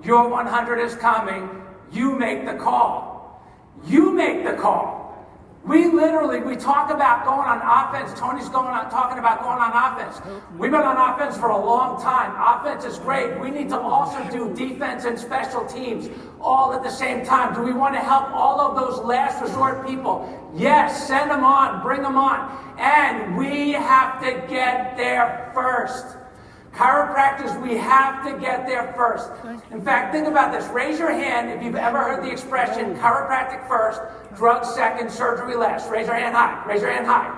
Your 100 is coming. You make the call. You make the call. We talk about going on offense. Tony's talking about going on offense. We've been on offense for a long time. Offense is great. We need to also do defense and special teams all at the same time. Do we want to help all of those last resort people? Yes, send them on, bring them on. And we have to get there first. Chiropractors, we have to get there first. In fact, think about this. Raise your hand if you've ever heard the expression, chiropractic first, drugs second, surgery last. Raise your hand high. Raise your hand high.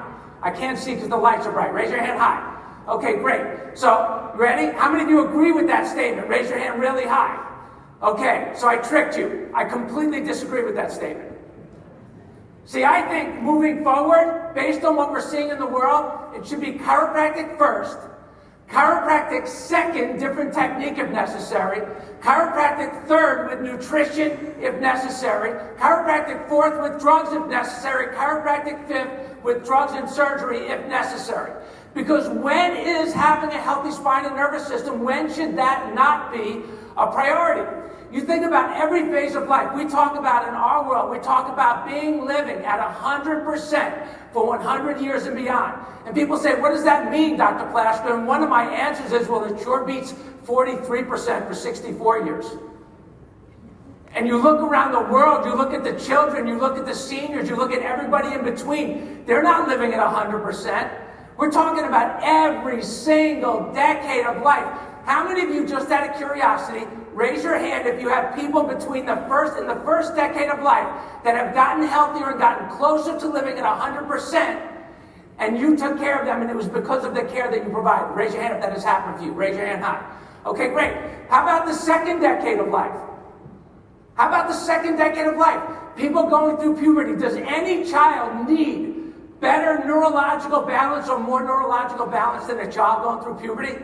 I can't see because the lights are bright. Raise your hand high. Okay, great. So, ready? How many of you agree with that statement? Raise your hand really high. Okay, so I tricked you. I completely disagree with that statement. See, I think moving forward, based on what we're seeing in the world, it should be chiropractic first, chiropractic second, different technique if necessary, chiropractic third with nutrition if necessary, chiropractic fourth with drugs if necessary, chiropractic fifth with drugs and surgery if necessary. Because when is having a healthy spine and nervous system, when should that not be a priority? You think about every phase of life. We talk about in our world, we talk about living at 100% for 100 years and beyond. And people say, what does that mean, Dr. Plasker? And one of my answers is, well, it sure beats 43% for 64 years. And you look around the world, you look at the children, you look at the seniors, you look at everybody in between. They're not living at 100%. We're talking about every single decade of life. How many of you, just out of curiosity, raise your hand if you have people between the first decade of life that have gotten healthier and gotten closer to living at 100%, and you took care of them and it was because of the care that you provided. Raise your hand if that has happened to you. Raise your hand high. Okay, great. How about the second decade of life? How about the second decade of life? People going through puberty. Does any child need better neurological balance or more neurological balance than a child going through puberty?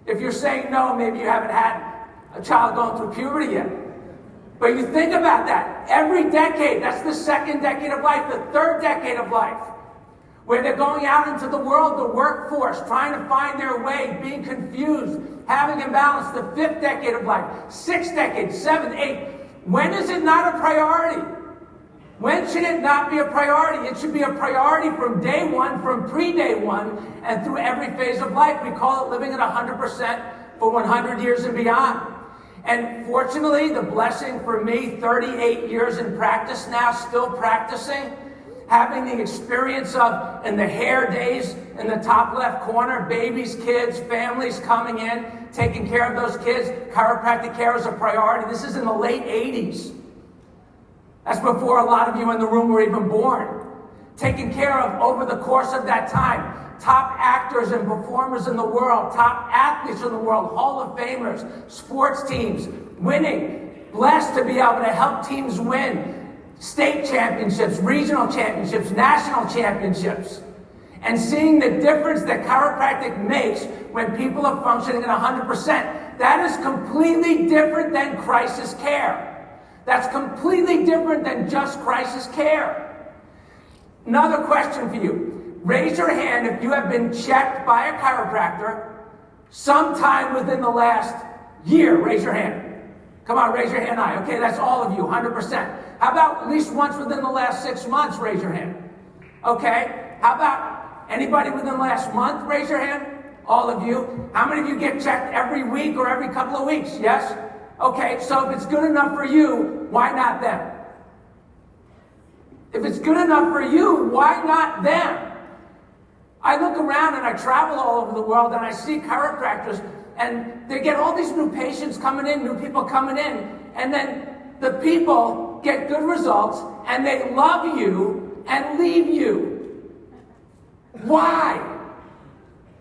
If you're saying no, maybe you haven't had a child going through puberty yet. But you think about that. Every decade, that's the second decade of life, the third decade of life, where they're going out into the world, the workforce, trying to find their way, being confused, having imbalance, the fifth decade of life, sixth decade, seventh, eighth. When is it not a priority? When should it not be a priority? It should be a priority from day one, from pre-day one, and through every phase of life. We call it living at 100% for 100 years and beyond. And fortunately, the blessing for me, 38 years in practice now, still practicing, having the experience of, in the hair days, in the top left corner, babies, kids, families coming in, taking care of those kids. Chiropractic care is a priority. This is in the late 80s. That's before a lot of you in the room were even born. Taken care of over the course of that time. Top actors and performers in the world, top athletes in the world, Hall of Famers, sports teams, winning. Blessed to be able to help teams win state championships, regional championships, national championships. And seeing the difference that chiropractic makes when people are functioning at 100%. That is completely different than crisis care. That's completely different than just crisis care. Another question for you. Raise your hand if you have been checked by a chiropractor sometime within the last year. Raise your hand. Come on, raise your hand high. Okay, that's all of you, 100%. How about at least once within the last 6 months? Raise your hand. Okay, how about anybody within the last month? Raise your hand. All of you. How many of you get checked every week or every couple of weeks? Yes? Okay, so if it's good enough for you, why not them? If it's good enough for you, why not them? I look around and I travel all over the world and I see chiropractors and they get all these new patients coming in, new people coming in, and then the people get good results and they love you and leave you. Why?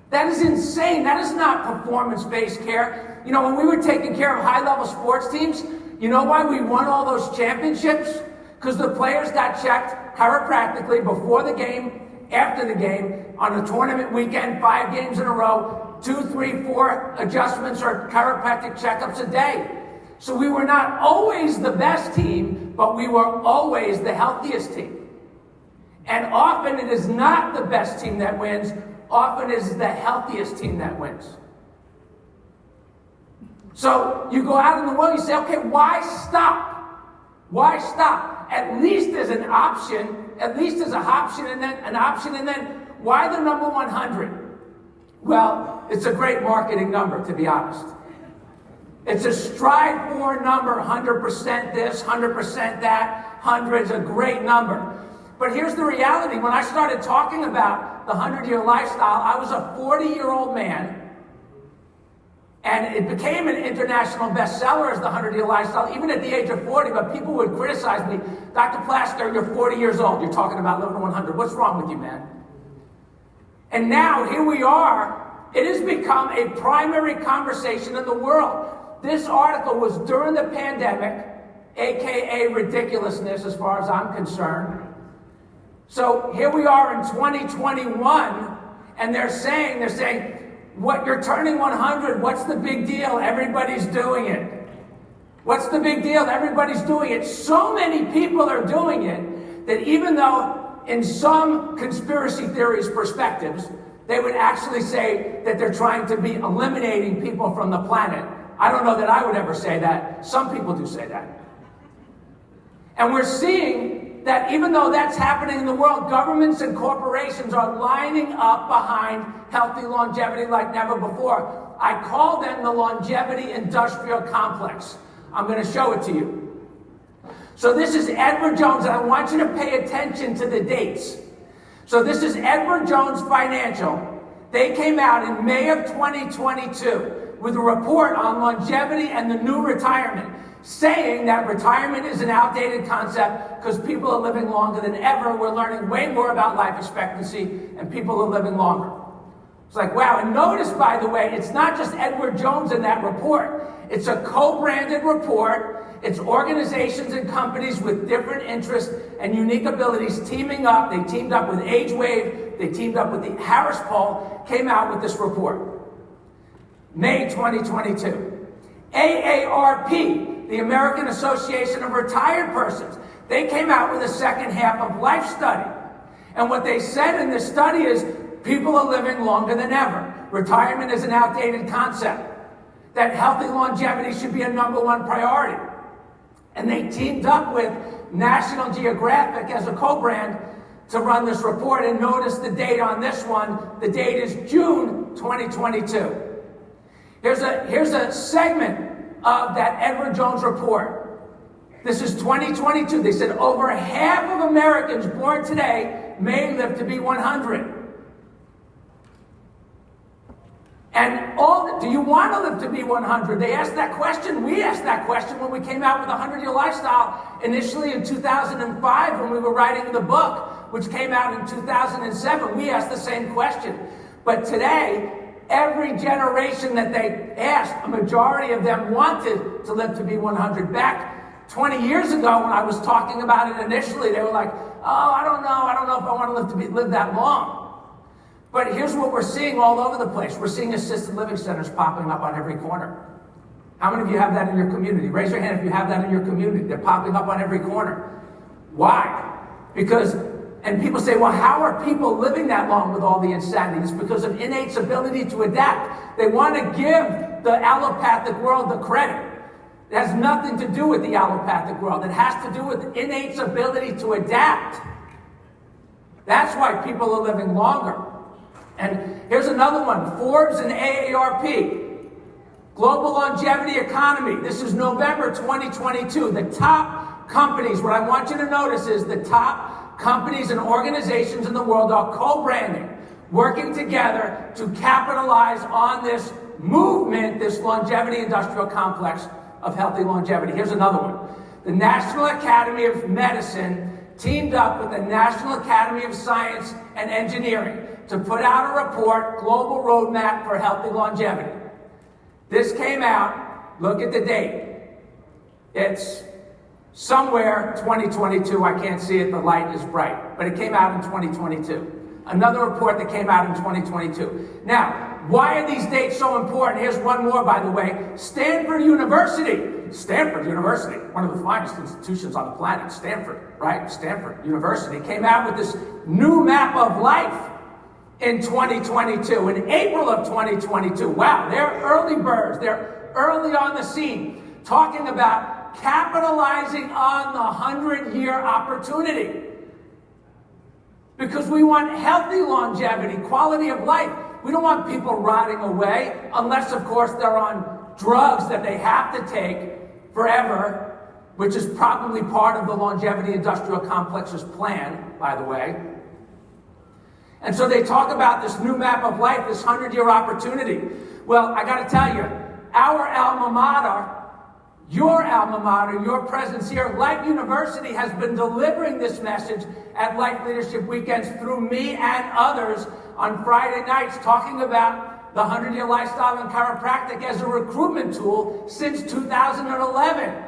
That is insane. That is not performance-based care. You know, when we were taking care of high-level sports teams, you know why we won all those championships? Because the players got checked chiropractically before the game, after the game, on a tournament weekend, 5 games in a row, 2, 3, 4 adjustments or chiropractic checkups a day. So we were not always the best team, but we were always the healthiest team. And often it is not the best team that wins. Often it is the healthiest team that wins. So you go out in the world, you say, okay, why stop? Why stop? At least there's an option, at least there's an option, and then why the number 100? Well, it's a great marketing number, to be honest. It's a strive for number, 100% this, 100% that, 100 is a great number. But here's the reality. When I started talking about the 100-year lifestyle, I was a 40-year-old man, and it became an international bestseller as the 100-year lifestyle, even at the age of 40, but people would criticize me. Dr. Plasker, you're 40 years old. You're talking about living to 100. What's wrong with you, man? And now, here we are. It has become a primary conversation in the world. This article was during the pandemic, aka ridiculousness as far as I'm concerned. So here we are in 2021, and they're saying, what, you're turning 100, what's the big deal? Everybody's doing it. What's the big deal? Everybody's doing it. So many people are doing it that even though in some conspiracy theories perspectives, they would actually say that they're trying to be eliminating people from the planet. I don't know that I would ever say that. Some people do say that. And we're seeing that even though that's happening in the world, governments and corporations are lining up behind healthy longevity like never before. I call them the longevity industrial complex. I'm going to show it to you. So this is Edward Jones, and I want you to pay attention to the dates. So this is Edward Jones Financial. They came out in May of 2022 with a report on longevity and the new retirement, saying that retirement is an outdated concept because people are living longer than ever. We're learning way more about life expectancy, and people are living longer. It's like, wow. And notice, by the way, it's not just Edward Jones in that report. It's a co-branded report. It's organizations and companies with different interests and unique abilities teaming up. They teamed up with AgeWave. They teamed up with the Harris Poll, came out with this report. May 2022. AARP, the American Association of Retired Persons, they came out with a second half of life study. And what they said in this study is people are living longer than ever. Retirement is an outdated concept. That healthy longevity should be a #1 priority. And they teamed up with National Geographic as a co-brand to run this report. And notice the date on this one. The date is June 2022. Here's a segment of that Edward Jones report. This is 2022. They said over half of Americans born today may live to be 100. And do you want to live to be 100? They asked that question. We asked that question when we came out with the 100-year lifestyle initially in 2005 when we were writing the book, which came out in 2007. We asked the same question. But today, every generation that they asked, a majority of them wanted to live to be 100. Back 20 years ago when I was talking about it initially, they were like, oh, I don't know if I want to live that long. But here's what we're seeing all over the place. We're seeing assisted living centers popping up on every corner. How many of you have that in your community? Raise your hand if you have that in your community. They're popping up on every corner. Why? And people say, well, how are people living that long with all the insanity? It's because of innate's ability to adapt. They want to give the allopathic world the credit. It has nothing to do with the allopathic world. It has to do with innate's ability to adapt. That's why people are living longer. And here's another one, Forbes and AARP, Global Longevity Economy. This is November 2022. The top companies, what I want you to notice is the top companies and organizations in the world are co-branding, working together to capitalize on this movement, this longevity industrial complex of healthy longevity. Here's another one. The National Academy of Medicine teamed up with the National Academy of Science and Engineering to put out a report, Global Roadmap for Healthy Longevity. This came out, look at the date. It's somewhere 2022, I can't see it, the light is bright, but it came out in 2022. Another report that came out in 2022. Now, why are these dates so important? Here's one more, by the way. Stanford University, one of the finest institutions on the planet, Stanford, right? Stanford University came out with this new map of life in 2022, in April of 2022. Wow, they're early birds. They're early on the scene, talking about capitalizing on the 100-year opportunity. Because we want healthy longevity, quality of life. We don't want people rotting away, unless, of course, they're on drugs that they have to take forever, which is probably part of the longevity industrial complex's plan, by the way. And so they talk about this new map of life, this 100-year opportunity. Well, I got to tell you, our alma mater, your alma mater, your presence here, Life University has been delivering this message at Life Leadership Weekends through me and others on Friday nights, talking about the 100-year lifestyle in chiropractic as a recruitment tool since 2011.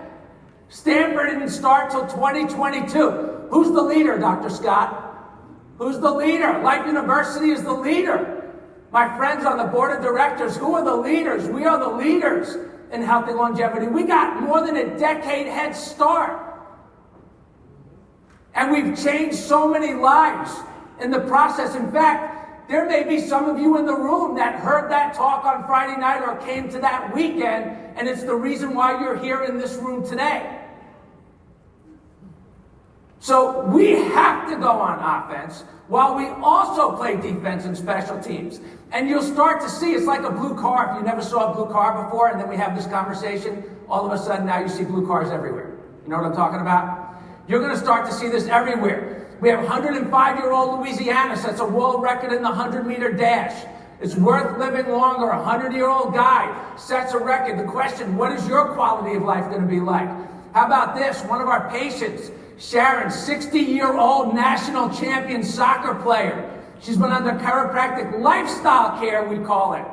Stanford didn't start till 2022. Who's the leader, Dr. Scott? Who's the leader? Life University is the leader. My friends on the board of directors, who are the leaders? We are the leaders in healthy longevity. We got more than a decade head start. And we've changed so many lives in the process. In fact, there may be some of you in the room that heard that talk on Friday night or came to that weekend, and it's the reason why you're here in this room today. So we have to go on offense while we also play defense and special teams. And you'll start to see, it's like a blue car. If you never saw a blue car before, and then we have this conversation, all of a sudden now you see blue cars everywhere. You know what I'm talking about? You're going to start to see this everywhere. We have 105-year-old Louisiana sets a world record in the 100-meter dash. It's worth living longer. A 100-year-old guy sets a record. The question, what is your quality of life going to be like? How about this? One of our patients, Sharon, 60-year-old national champion soccer player. She's been under chiropractic lifestyle care, we call it.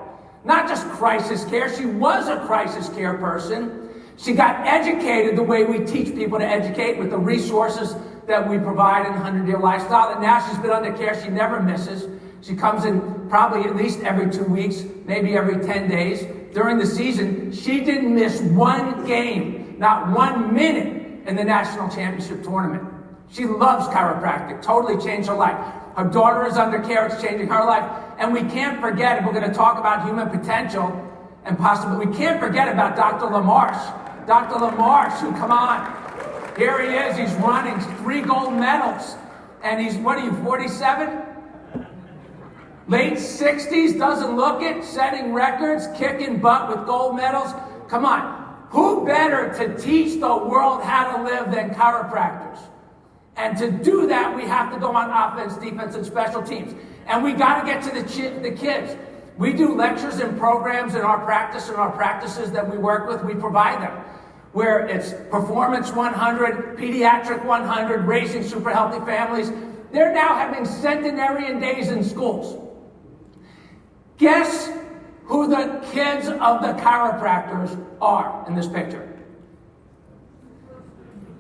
Not just crisis care. She was a crisis care person. She got educated the way we teach people to educate, with the resources that we provide in 100-year lifestyle. And now she's been under care. She never misses. She comes in probably at least every 2 weeks, maybe every 10 days. During the season, she didn't miss one game, not 1 minute in the national championship tournament. She loves chiropractic, totally changed her life. Her daughter is under care, it's changing her life. And we can't forget, if we're going to talk about human potential, and possibly, we can't forget about Dr. LaMarche. Dr. LaMarche, who, come on, here he is, he's running 3 gold medals. And he's, what are you, 47? Late 60s, doesn't look it, setting records, kicking butt with gold medals. Come on, who better to teach the world how to live than chiropractors? And to do that, we have to go on offense, defense, and special teams. And we got to get to the kids. We do lectures and programs in our practice and our practices that we work with. We provide them, where it's Performance 100, Pediatric 100, Raising Super Healthy Families. They're now having centenarian days in schools. Guess who the kids of the chiropractors are in this picture?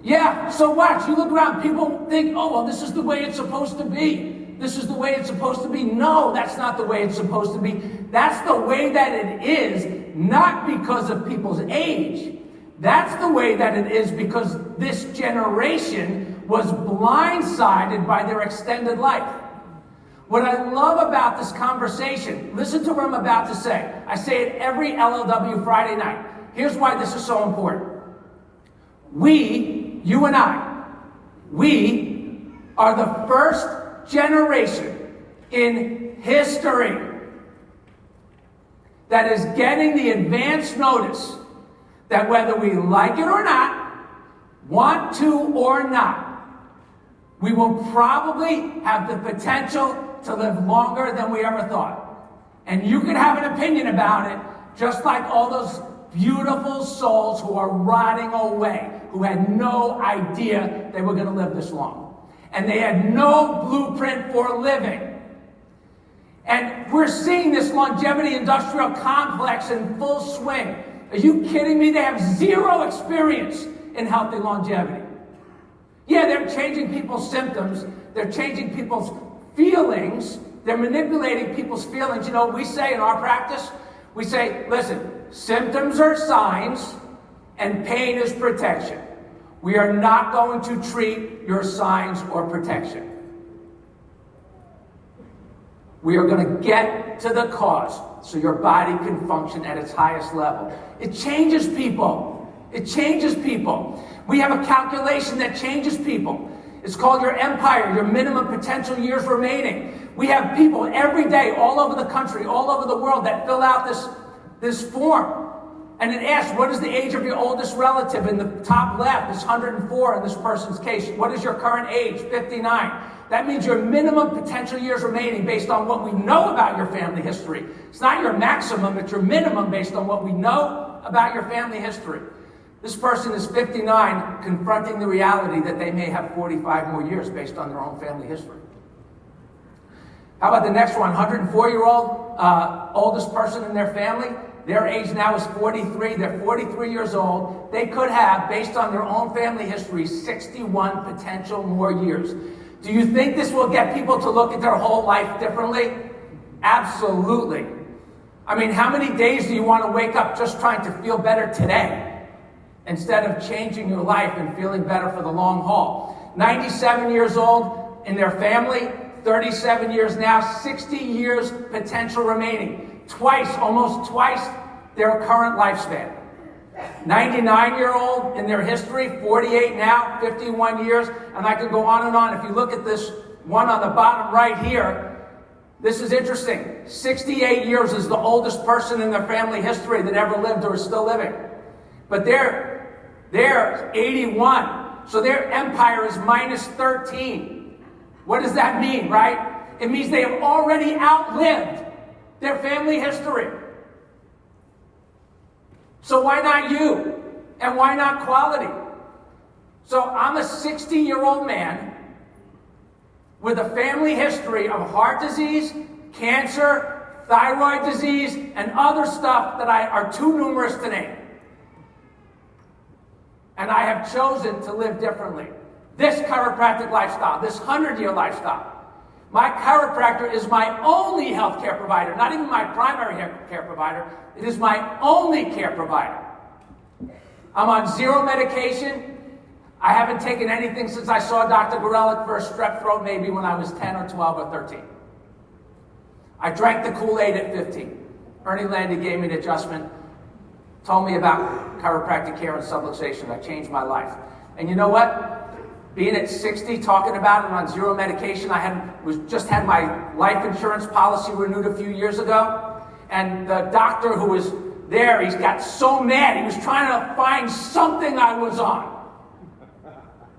Yeah, so watch. You look around, people think, oh, well, this is the way it's supposed to be. This is the way it's supposed to be. No, that's not the way it's supposed to be. That's the way that it is, not because of people's age. That's the way that it is because this generation was blindsided by their extended life. What I love about this conversation, listen to what I'm about to say. I say it every LLW Friday night. Here's why this is so important. We, you and I, we are the first generation in history that is getting the advance notice that whether we like it or not, want to or not, we will probably have the potential to live longer than we ever thought. And you can have an opinion about it, just like all those beautiful souls who are rotting away, who had no idea they were going to live this long. And they had no blueprint for living. And we're seeing this longevity industrial complex in full swing. Are you kidding me? They have zero experience in healthy longevity. Yeah, they're changing people's symptoms. They're changing people's feelings. They're manipulating people's feelings. You know, we say in our practice, we say, listen, symptoms are signs and pain is protection. We are not going to treat your signs or protection. We are going to get to the cause so your body can function at its highest level. It changes people. It changes people. We have a calculation that changes people. It's called your empire, your minimum potential years remaining. We have people every day all over the country, all over the world that fill out this form. And it asks, what is the age of your oldest relative? In the top left is 104 in this person's case. What is your current age? 59. That means your minimum potential years remaining based on what we know about your family history. It's not your maximum, it's your minimum based on what we know about your family history. This person is 59, confronting the reality that they may have 45 more years based on their own family history. How about the next one? 104-year-old, oldest person in their family. Their age now is 43. They're 43 years old. They could have, based on their own family history, 61 potential more years. Do you think this will get people to look at their whole life differently? Absolutely. I mean, how many days do you want to wake up just trying to feel better today instead of changing your life and feeling better for the long haul? 97 years old in their family, 37 years now, 60 years potential remaining. Almost twice their current lifespan. 99-year-old in their history, 48 now, 51 years, and I could go on and on. If you look at this one on the bottom right here, this is interesting. 68 years is the oldest person in their family history that ever lived or is still living. But they're 81, so their empire is minus 13. What does that mean, right? It means they have already outlived their family history. So why not you? And why not quality? So I'm a 60-year-old man with a family history of heart disease, cancer, thyroid disease, and other stuff that are too numerous to name. And I have chosen to live differently. This chiropractic lifestyle, this 100-year lifestyle. My chiropractor is my only healthcare provider, not even my primary care provider. It is my only care provider. I'm on zero medication. I haven't taken anything since I saw Dr. Gorelick for a strep throat maybe when I was 10 or 12 or 13. I drank the Kool-Aid at 15. Ernie Landy gave me an adjustment, told me about chiropractic care and subluxation. That changed my life. And you know what? Being at 60, talking about it on zero medication, I just had my life insurance policy renewed a few years ago, and the doctor who was there, he got so mad. He was trying to find something I was on.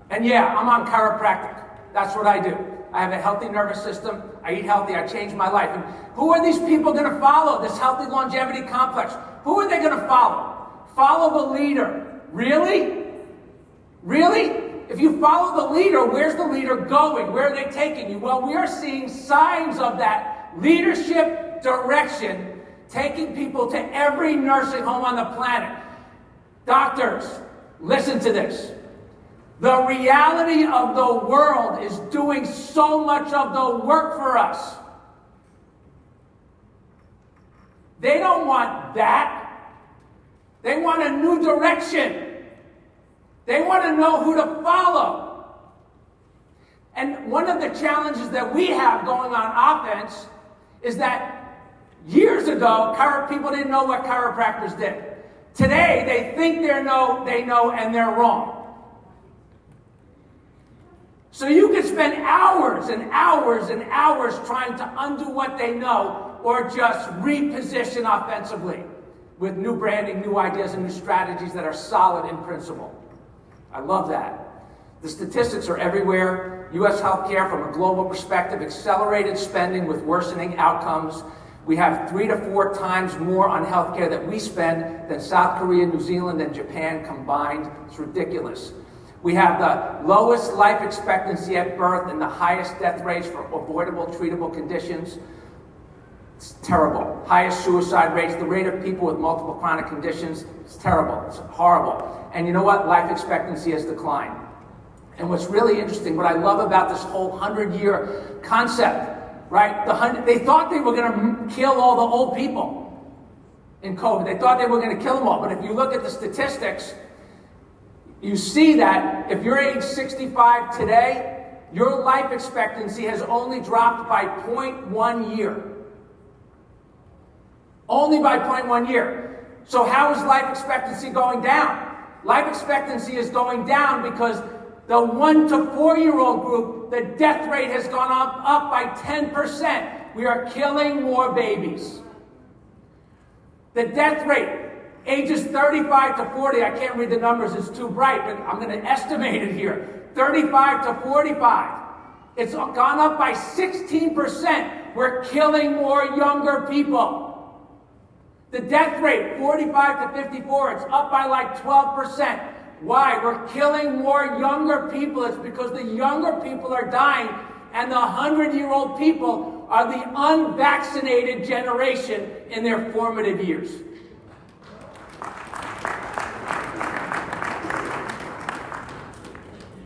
And yeah, I'm on chiropractic. That's what I do. I have a healthy nervous system. I eat healthy. I changed my life. And who are these people going to follow? This healthy longevity complex. Who are they going to follow? Follow the leader. Really? Really? If you follow the leader, where's the leader going? Where are they taking you? Well, we are seeing signs of that leadership direction taking people to every nursing home on the planet. Doctors, listen to this. The reality of the world is doing so much of the work for us. They don't want that. They want a new direction. They want to know who to follow. And one of the challenges that we have going on offense is that years ago, people didn't know what chiropractors did. Today, they think they know, and they're wrong. So you could spend hours and hours and hours trying to undo what they know or just reposition offensively with new branding, new ideas, and new strategies that are solid in principle. I love that. The statistics are everywhere. U.S. healthcare, from a global perspective, accelerated spending with worsening outcomes. We have 3 to 4 times more on healthcare that we spend than South Korea, New Zealand, and Japan combined. It's ridiculous. We have the lowest life expectancy at birth and the highest death rates for avoidable, treatable conditions. It's terrible. Highest suicide rates, the rate of people with multiple chronic conditions. It's terrible. It's horrible. And you know what? Life expectancy has declined. And what's really interesting, what I love about this whole 100-year concept, right? They thought they were going to kill all the old people in COVID. They thought they were going to kill them all. But if you look at the statistics, you see that if you're age 65 today, your life expectancy has only dropped by 0.1 year. Only by 0.1 year. So how is life expectancy going down? Life expectancy is going down because the 1 to 4-year-old group, the death rate has gone up by 10%. We are killing more babies. The death rate, ages 35 to 40, I can't read the numbers, it's too bright, but I'm going to estimate it here. 35 to 45. It's gone up by 16%. We're killing more younger people. The death rate, 45 to 54, it's up by like 12%. Why? We're killing more younger people. It's because the younger people are dying, and the 100-year-old people are the unvaccinated generation in their formative years.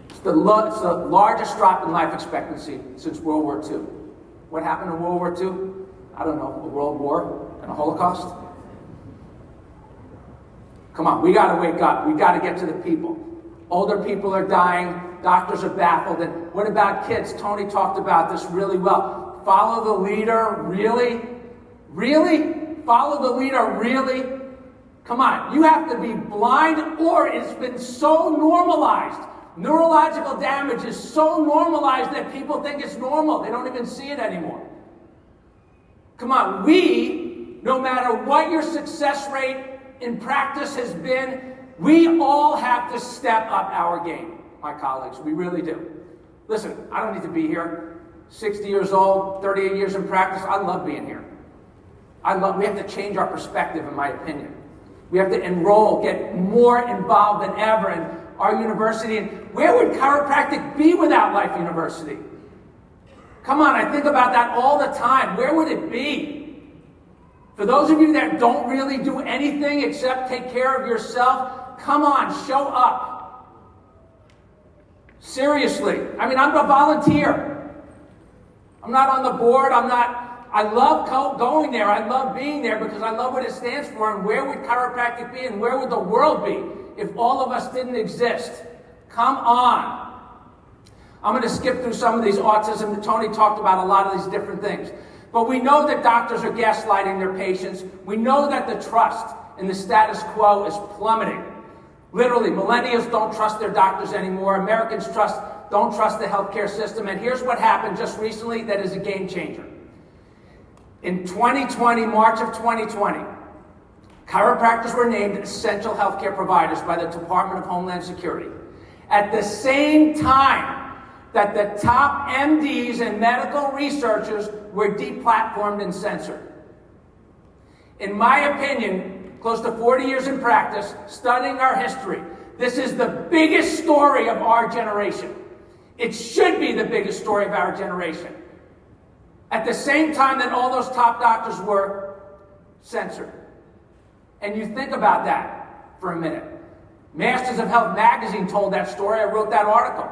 It's the largest drop in life expectancy since World War II. What happened in World War II? I don't know, a world war and a Holocaust? Come on, we got to wake up. We got to get to the people. Older people are dying. Doctors are baffled. And what about kids? Tony talked about this really well. Follow the leader, really? Really? Follow the leader, really? Come on, you have to be blind, or it's been so normalized. Neurological damage is so normalized that people think it's normal. They don't even see it anymore. Come on, no matter what your success rate in practice has been, we all have to step up our game, my colleagues. We really do. Listen, I don't need to be here. 60 years old, 38 years in practice. I love being here. We have to change our perspective, in my opinion. We have to enroll, get more involved than ever in our university. And where would chiropractic be without Life University? Come on, I think about that all the time. Where would it be? For those of you that don't really do anything except take care of yourself, come on, show up. Seriously. I mean, I'm a volunteer. I'm not on the board. I love going there. I love being there because I love what it stands for. And where would chiropractic be and where would the world be if all of us didn't exist? Come on. I'm going to skip through some of these autism. Tony talked about a lot of these different things. But we know that doctors are gaslighting their patients. We know that the trust in the status quo is plummeting. Literally, millennials don't trust their doctors anymore. Americans don't trust the healthcare system. And here's what happened just recently that is a game changer. In 2020, March of 2020, chiropractors were named essential healthcare providers by the Department of Homeland Security. At the same time that the top MDs and medical researchers were deplatformed and censored. In my opinion, close to 40 years in practice, studying our history, this is the biggest story of our generation. It should be the biggest story of our generation. At the same time that all those top doctors were censored. And you think about that for a minute. Masters of Health magazine told that story. I wrote that article.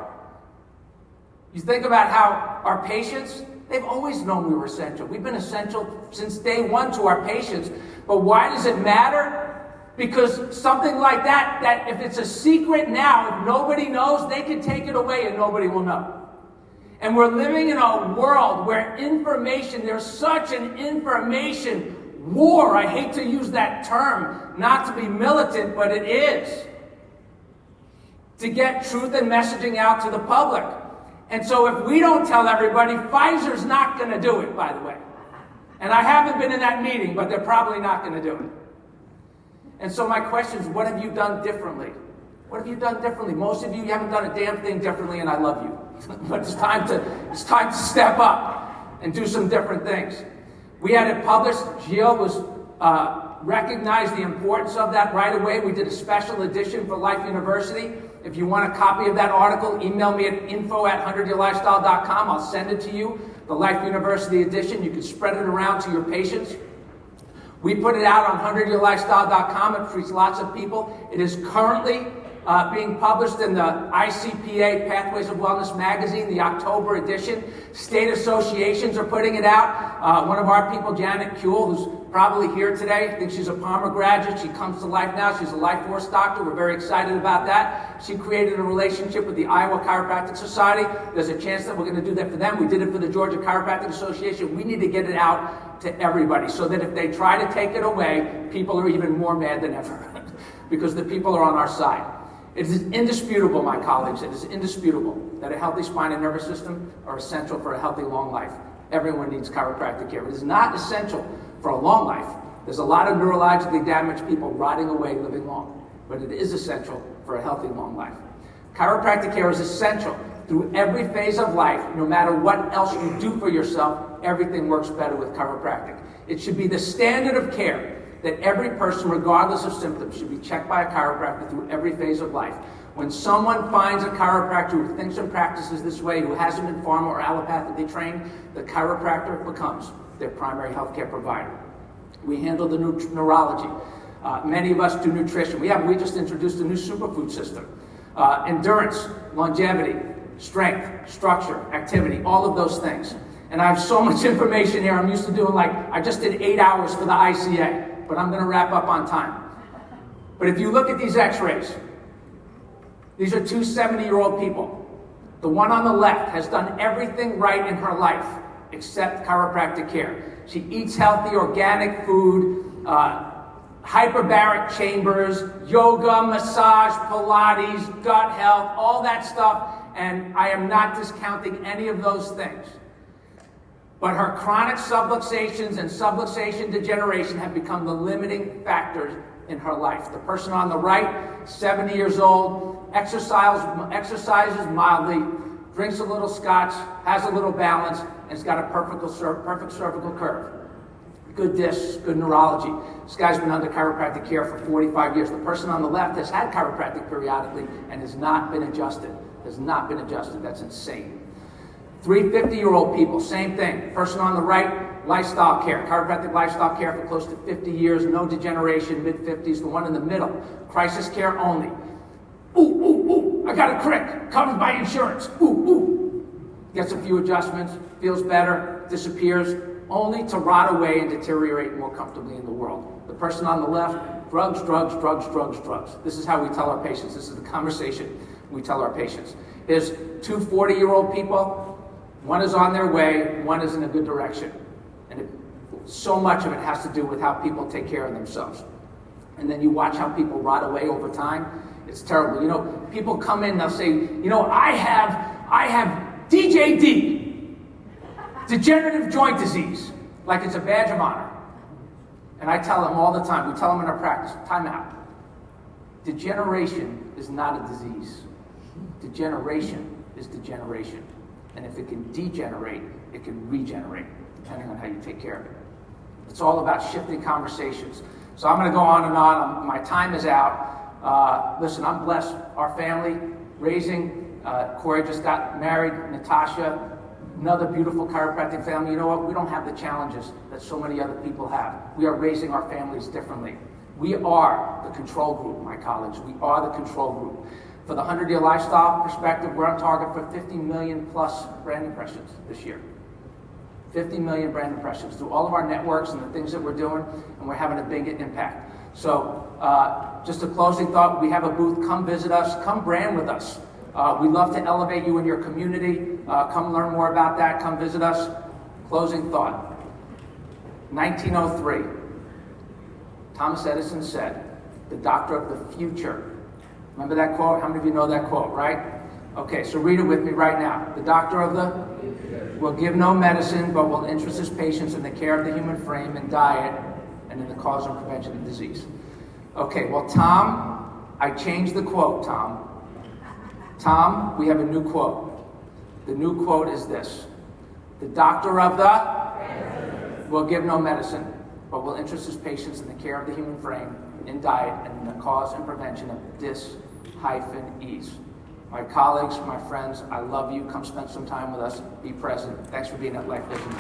You think about how our patients, they've always known we were essential. We've been essential since day one to our patients. But why does it matter? Because something like that if it's a secret now, if nobody knows, they can take it away and nobody will know. And we're living in a world where there's such an information war. I hate to use that term, not to be militant, but it is. To get truth and messaging out to the public. And so if we don't tell everybody, Pfizer's not going to do it, by the way. And I haven't been in that meeting, but they're probably not going to do it. And so my question is, what have you done differently? What have you done differently? Most of you haven't done a damn thing differently, and I love you. But it's time to step up and do some different things. We had it published. Gio recognized the importance of that right away. We did a special edition for Life University. If you want a copy of that article, email me at info@100yearlifestyle.com. I'll send it to you, the Life University edition. You can spread it around to your patients. We put it out on 100yearlifestyle.com. It frees lots of people. It is currently being published in the ICPA Pathways of Wellness magazine, the October edition. State associations are putting it out. One of our people, Janet Kuehl, who's probably here today. I think she's a Palmer graduate. She comes to life now. She's a life force doctor. We're very excited about that. She created a relationship with the Iowa Chiropractic Society. There's a chance that we're going to do that for them. We did it for the Georgia Chiropractic Association. We need to get it out to everybody so that if they try to take it away, people are even more mad than ever because the people are on our side. It is indisputable, my colleagues, it is indisputable that a healthy spine and nervous system are essential for a healthy long life. Everyone needs chiropractic care. It is not essential for a long life. There's a lot of neurologically damaged people rotting away living long, but it is essential for a healthy long life. Chiropractic care is essential through every phase of life. No matter what else you do for yourself, everything works better with chiropractic. It should be the standard of care that every person, regardless of symptoms, should be checked by a chiropractor through every phase of life. When someone finds a chiropractor who thinks and practices this way, who hasn't been pharma or allopathically trained, the chiropractor becomes their primary healthcare provider. We handle the neurology. Many of us do nutrition. We just introduced a new superfood system. Endurance, longevity, strength, structure, activity, all of those things. And I have so much information here. I'm used to doing I just did 8 hours for the ICA, but I'm going to wrap up on time. But if you look at these x-rays, these are two 70-year-old people. The one on the left has done everything right in her life except chiropractic care. She eats healthy, organic food, hyperbaric chambers, yoga, massage, Pilates, gut health, all that stuff. And I am not discounting any of those things. But her chronic subluxations and subluxation degeneration have become the limiting factors in her life. The person on the right, 70 years old, exercises mildly, drinks a little scotch, has a little balance, and has got a perfect cervical curve. Good discs, good neurology. This guy's been under chiropractic care for 45 years. The person on the left has had chiropractic periodically and has not been adjusted. Has not been adjusted. That's insane. 3 50-year-old people, same thing. Person on the right, lifestyle care, chiropractic lifestyle care for close to 50 years, no degeneration, mid-50s. The one in the middle, crisis care only. I got a crick, covered by insurance. Gets a few adjustments, feels better, disappears, only to rot away and deteriorate more comfortably in the world. The person on the left, drugs. This is how we tell our patients. This is the conversation we tell our patients. There's 2 40-year-old people. One is on their way, one is in a good direction. And so much of it has to do with how people take care of themselves. And then you watch how people rot away over time. It's terrible. You know, people come in, they'll say, you know, I have DJD, degenerative joint disease, like it's a badge of honor. And I tell them all the time, we tell them in our practice, time out. Degeneration is not a disease. Degeneration is degeneration. And if it can degenerate, it can regenerate, depending on how you take care of it. It's all about shifting conversations. So I'm going to go on and on. My time is out. Listen, I'm blessed. Our family, raising, Corey just got married, Natasha, another beautiful chiropractic family. You know what? We don't have the challenges that so many other people have. We are raising our families differently. We are the control group, my colleagues. We are the control group. For the 100-year lifestyle perspective, we're on target for 50 million plus brand impressions this year. 50 million brand impressions through all of our networks and the things that we're doing, and we're having a big impact. So just a closing thought, we have a booth. Come visit us. Come brand with us. We'd love to elevate you in your community. Come learn more about that. Come visit us. Closing thought. 1903, Thomas Edison said, the doctor of the future. Remember that quote? How many of you know that quote, right? Okay, so read it with me right now. The doctor of the will give no medicine, but will interest his patients in the care of the human frame and diet and in the cause and prevention of disease. Okay, well, Tom, I changed the quote, Tom. Tom, we have a new quote. The new quote is this. The doctor of the will give no medicine, but will interest his patients in the care of the human frame, in diet, and in the cause and prevention of dis-ease. My colleagues, my friends, I love you. Come spend some time with us. Be present. Thanks for being at Life Vision.